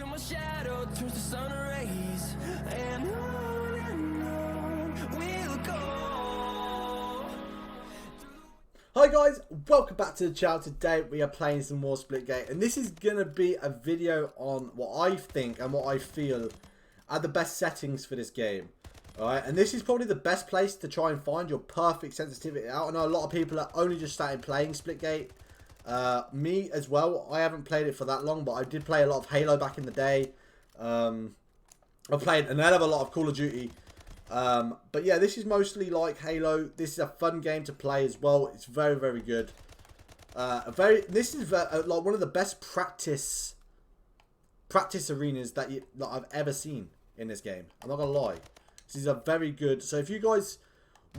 till my shadow turns to sun rays, and on we'll go. Hi guys, welcome back to the channel. Today we are playing some more Splitgate, and this is going to be a video on what I think and what I feel are the best settings for this game. Alright, and this is probably the best place to try and find your perfect sensitivity out. I know a lot of people are only just starting playing Splitgate. Me as well, I haven't played it for that long, but I did play a lot of Halo back in the day. I've played an hell of a lot of Call of Duty. But yeah, this is mostly like Halo. This is a fun game to play as well. It's very, very good. This is like one of the best practice arenas that I've ever seen in this game. I'm not gonna lie. This is a very good. So if you guys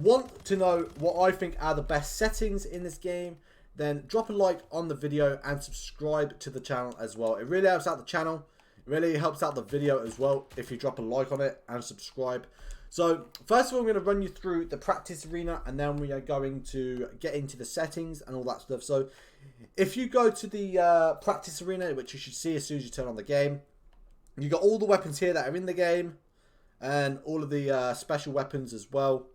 want to know what I think are the best settings in this game, then drop a like on the video and subscribe to the channel as well. It really helps out the channel. It really helps out the video as well if you drop a like on it and subscribe. So first of all, I'm going to run you through the practice arena, and then we are going to get into the settings and all that stuff. So if you go to the practice arena, which you should see as soon as you turn on the game, you got all the weapons here that are in the game and all of the special weapons as well.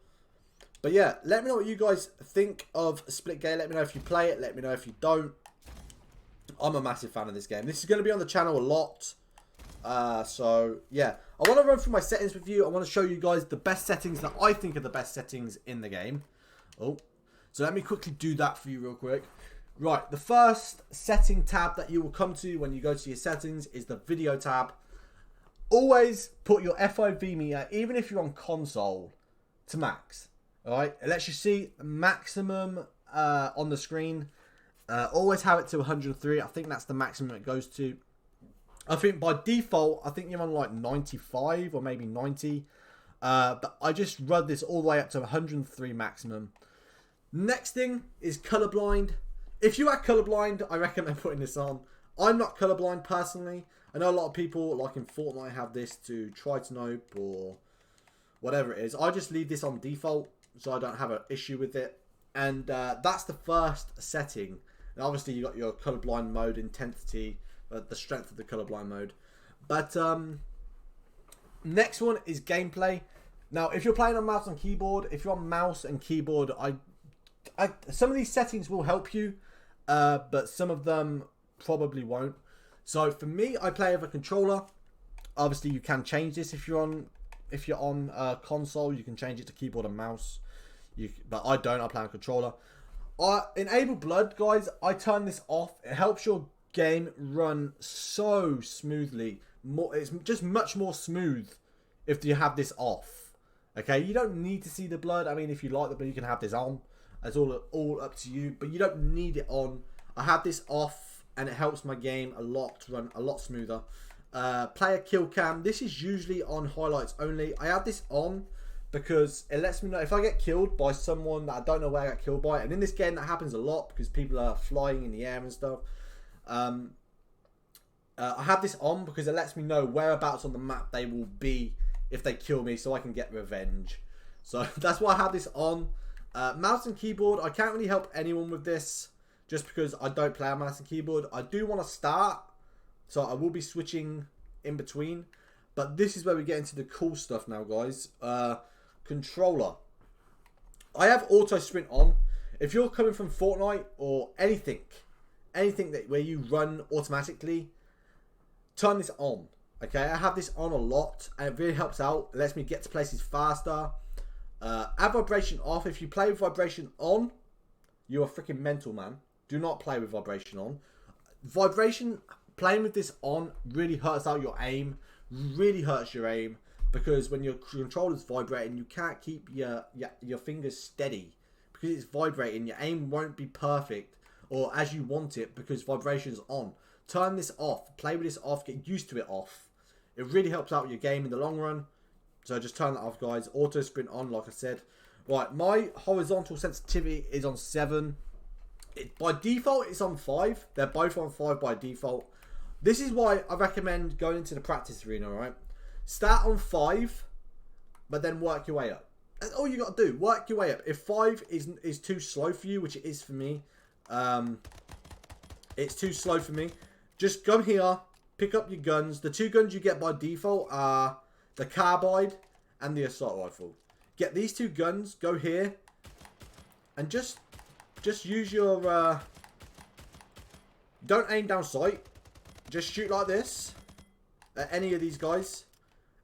But yeah, let me know what you guys think of Splitgate. Let me know if you play it. Let me know if you don't. I'm a massive fan of this game. This is going to be on the channel a lot. So yeah, I want to run through my settings with you. I want to show you guys the best settings that I think are the best settings in the game. Oh, so let me quickly do that for you real quick. Right, the first setting tab that you will come to when you go to your settings is the video tab. Always put your FOV meter, even if you're on console, to max. Alright, it lets you see maximum on the screen. Always have it to 103. I think that's the maximum it goes to. I think by default, I think you're on like 95 or maybe 90. But I just run this all the way up to 103 maximum. Next thing is colorblind. If you are colorblind, I recommend putting this on. I'm not colorblind personally. I know a lot of people, like in Fortnite, have this to try to nope or whatever it is. I just leave this on default so I don't have an issue with it. And that's the first setting. And obviously you got your colorblind mode, intensity, the strength of the colorblind mode. But next one is gameplay. Now, if you're playing on mouse and keyboard, if you're on mouse and keyboard, some of these settings will help you, but some of them probably won't. So for me, I play with a controller. Obviously, you can change this if you're on console. You can change it to keyboard and mouse. But I don't. I play on controller. Enable blood, guys. I turn this off. It helps your game run so smoothly. It's just much more smooth if you have this off. Okay, you don't need to see the blood. I mean, if you like the blood, you can have this on. It's all up to you, but you don't need it on. I have this off, and it helps my game a lot to run a lot smoother. Player kill cam. This is usually on highlights only. I have this on because it lets me know if I get killed by someone that I don't know where I got killed by. And in this game, that happens a lot because people are flying in the air and stuff. I have this on because it lets me know whereabouts on the map they will be if they kill me, so I can get revenge. So that's why I have this on. Mouse and keyboard, I can't really help anyone with this just because I don't play on mouse and keyboard. I do want to start, so I will be switching in between. But this is where we get into the cool stuff now, guys. Controller. I have auto sprint on. If you're coming from Fortnite or anything where you run automatically, turn this on. Okay, I have this on a lot, and it really helps out. It lets me get to places faster. Have vibration off. If you play with vibration on, you're a freaking mental, man. Do not play with vibration on. Vibration, playing with this on really hurts out your aim. Really hurts your aim, because when your controller's vibrating, you can't keep your fingers steady because it's vibrating. Your aim won't be perfect or as you want it because vibration's on. Turn this off. Play with this off. Get used to it off. It really helps out your game in the long run. So just turn that off, guys. Auto sprint on, like I said. Right, my horizontal sensitivity is on 7. By default, it's on 5. They're both on 5 by default. This is why I recommend going into the practice arena, right? Start on 5, but then work your way up. That's all you got to do. Work your way up. If 5 is too slow for you, which it is for me, it's too slow for me, just come here pick up your guns. The 2 guns you get by default are the carbide and the assault rifle. Get these 2 guns, go here, and just use your, don't aim down sight. Just shoot like this at any of these guys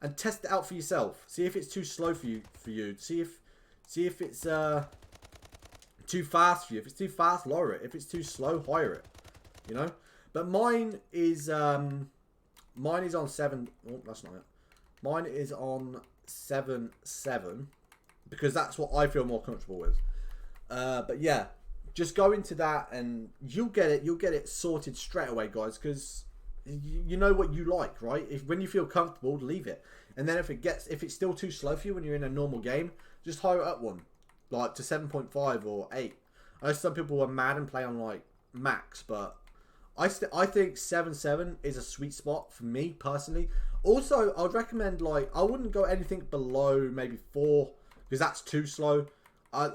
and test it out for yourself. See if it's too slow for you. See if it's too fast for you. If it's too fast, lower it. If it's too slow, higher it. You know. But mine is on 7. Oh, that's not it. Mine is on 7.7 because that's what I feel more comfortable with. But yeah, just go into that and you'll get it. You'll get it sorted straight away, guys. Because you know what you like, right? When you feel comfortable, leave it. And then if it's still too slow for you when you're in a normal game, just higher it up one, like to 7.5 or 8. I know some people are mad and play on like max, but I think 7.7 is a sweet spot for me personally. Also, I'd recommend, like, I wouldn't go anything below maybe 4 because that's too slow.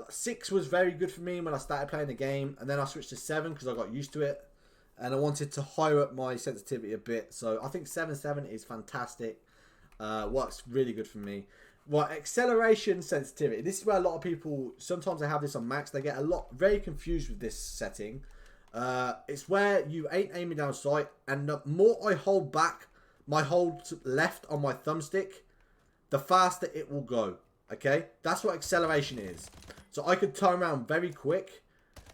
6 was very good for me when I started playing the game, and then I switched to 7 because I got used to it, and I wanted to higher up my sensitivity a bit. So I think 7.7 is fantastic. Works really good for me. Right, acceleration sensitivity. This is where a lot of people, sometimes they have this on max, they get very confused with this setting. It's where you ain't aiming down sight, and the more I hold back my hold left on my thumbstick, the faster it will go. Okay, that's what acceleration is. So I could turn around very quick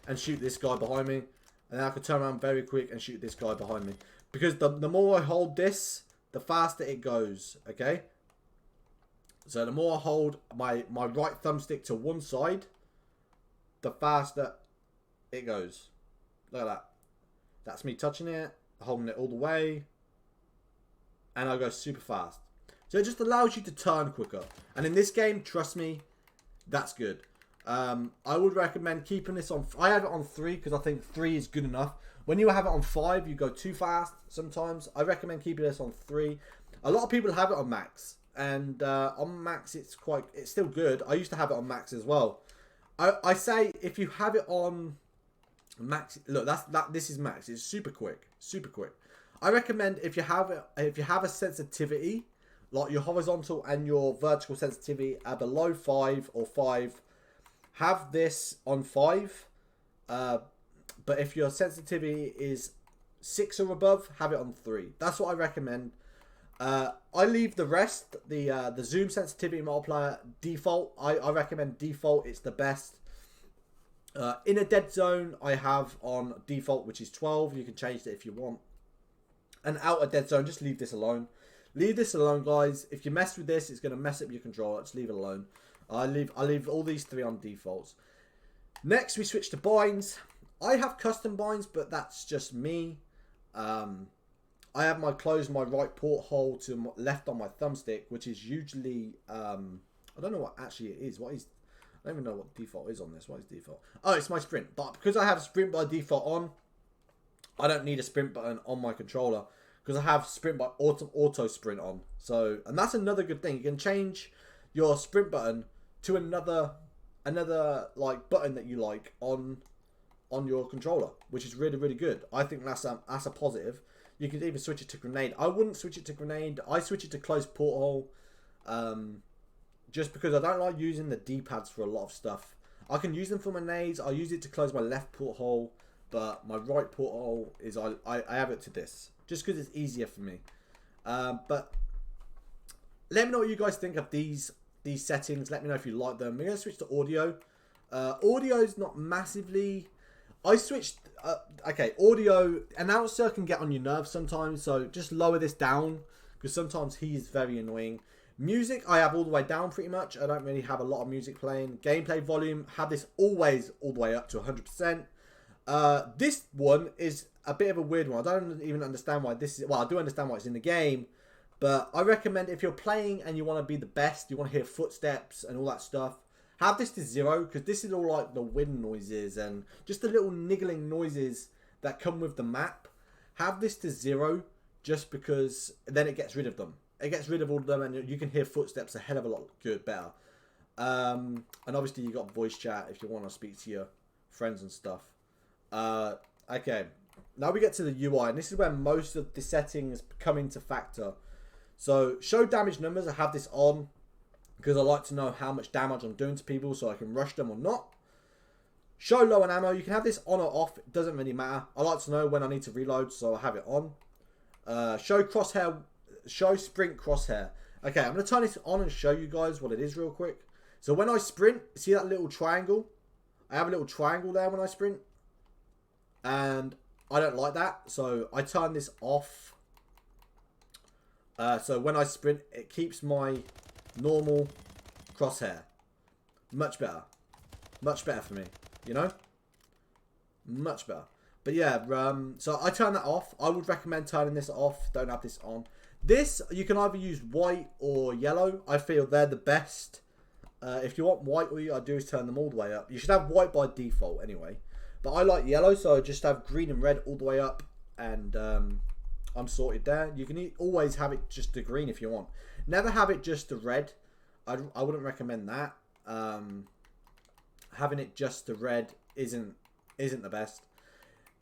and shoot this guy behind me, and then I could turn around very quick and shoot this guy behind me, because the more I hold this, the faster it goes. Okay, so the more I hold my right thumbstick to one side, the faster it goes. Look at that. That's me touching it, holding it all the way, and I go super fast. So it just allows you to turn quicker. And in this game, trust me, that's good. I would recommend keeping this on. I have it on 3 because I think 3 is good enough. When you have it on 5, you go too fast sometimes. I recommend keeping this on 3. A lot of people have it on max, and on max it's still good. I used to have it on max as well. I say if you have it on max, look, this is max. It's super quick, super quick. I recommend if you have a sensitivity, like your horizontal and your vertical sensitivity are below 5 or 5, have this on 5. But if your sensitivity is 6 or above, have it on 3. That's what I recommend. I leave the rest, the zoom sensitivity multiplier default. I recommend default. It's the best. In a dead zone, I have on default, which is 12. You can change it if you want. And out of dead zone, just leave this alone. Leave this alone, guys. If you mess with this, it's going to mess up your controller. Just leave it alone. I leave all these 3 on defaults. Next, we switch to binds. I have custom binds, but that's just me. I have my right porthole to left on my thumbstick, which is usually I don't know what actually it is. I don't even know what default is on this. What is default? Oh, it's my sprint. But because I have sprint by default on, I don't need a sprint button on my controller because I have sprint by auto sprint on. So, and that's another good thing. You can change your sprint button to another like button that you like on your controller, which is really, really good. I think that's a positive. You can even switch it to grenade. I wouldn't switch it to grenade. I switch it to close porthole, just because I don't like using the D-pads for a lot of stuff. I can use them for my nades. I use it to close my left porthole, but my right porthole is I have it to this, just because it's easier for me. But let me know what you guys think of these settings. Let me know if you like them. We're going to switch to audio. Audio is not massively... I switched... okay, audio... Announcer can get on your nerves sometimes, so just lower this down, because sometimes he is very annoying. Music, I have all the way down pretty much. I don't really have a lot of music playing. Gameplay volume, have this always all the way up to 100%. This one is a bit of a weird one. I don't even understand why this is... Well, I do understand why it's in the game, but I recommend if you're playing and you want to be the best, you want to hear footsteps and all that stuff, have this to 0, because this is all like the wind noises and just the little niggling noises that come with the map. Have this to 0, just because then it gets rid of them. It gets rid of all of them, and you can hear footsteps a hell of a lot better. And obviously you got voice chat if you want to speak to your friends and stuff. Okay. now we get to the UI, and this is where most of the settings come into factor. So show damage numbers, I have this on because I like to know how much damage I'm doing to people so I can rush them or not. Show low on ammo, you can have this on or off, it doesn't really matter. I like to know when I need to reload, so I have it on. Show crosshair, show sprint crosshair. Okay, I'm going to turn this on and show you guys what it is real quick. So when I sprint, see that little triangle? I have a little triangle there when I sprint. And I don't like that, so I turn this off. So when I sprint, it keeps my normal crosshair. Much better. Much better for me, you know? Much better. But yeah, so I turn that off. I would recommend turning this off. Don't have this on. This, you can either use white or yellow. I feel they're the best. If you want white, all you gotta do is turn them all the way up. You should have white by default anyway. But I like yellow, so I just have green and red all the way up. And I'm sorted there. You can always have it just the green if you want. Never have it just the red. I wouldn't recommend that. Having it just the red isn't the best.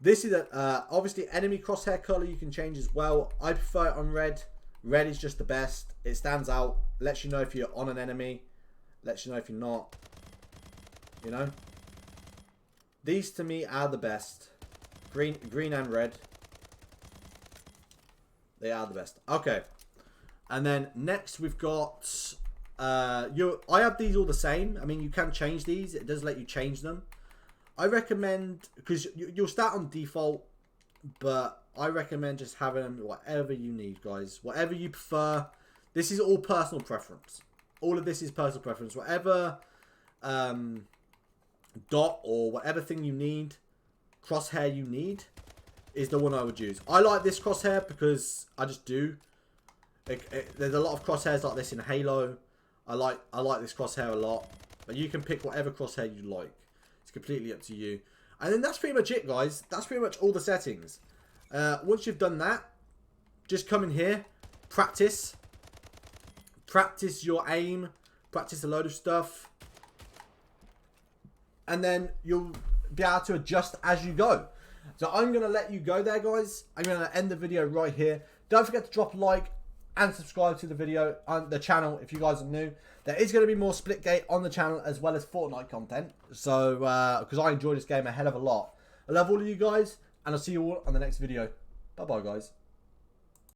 This is obviously enemy crosshair color you can change as well. I prefer it on red. Red is just the best. It stands out. Lets you know if you're on an enemy. Lets you know if you're not. You know. These to me are the best. Green and red. They are the best. Okay. And then next we've got I have these all the same. I mean, you can change these. It does let you change them. I recommend, because you'll start on default, but I recommend just having them whatever you need, guys. Whatever you prefer. This is all personal preference. All of this is personal preference. Whatever dot or whatever thing you need, crosshair you need, is the one I would use. I like this crosshair because I just do. There's a lot of crosshairs like this in Halo. I like this crosshair a lot. But you can pick whatever crosshair you like. It's completely up to you. And then that's pretty much it, guys. That's pretty much all the settings. Once you've done that, just come in here, practice. Practice your aim. Practice a load of stuff. And then you'll be able to adjust as you go. So I'm going to let you go there, guys. I'm going to end the video right here. Don't forget to drop a like and subscribe to the video on the channel if you guys are new. There is going to be more Splitgate on the channel as well as Fortnite content. So, because I enjoy this game a hell of a lot. I love all of you guys, and I'll see you all on the next video. Bye-bye, guys.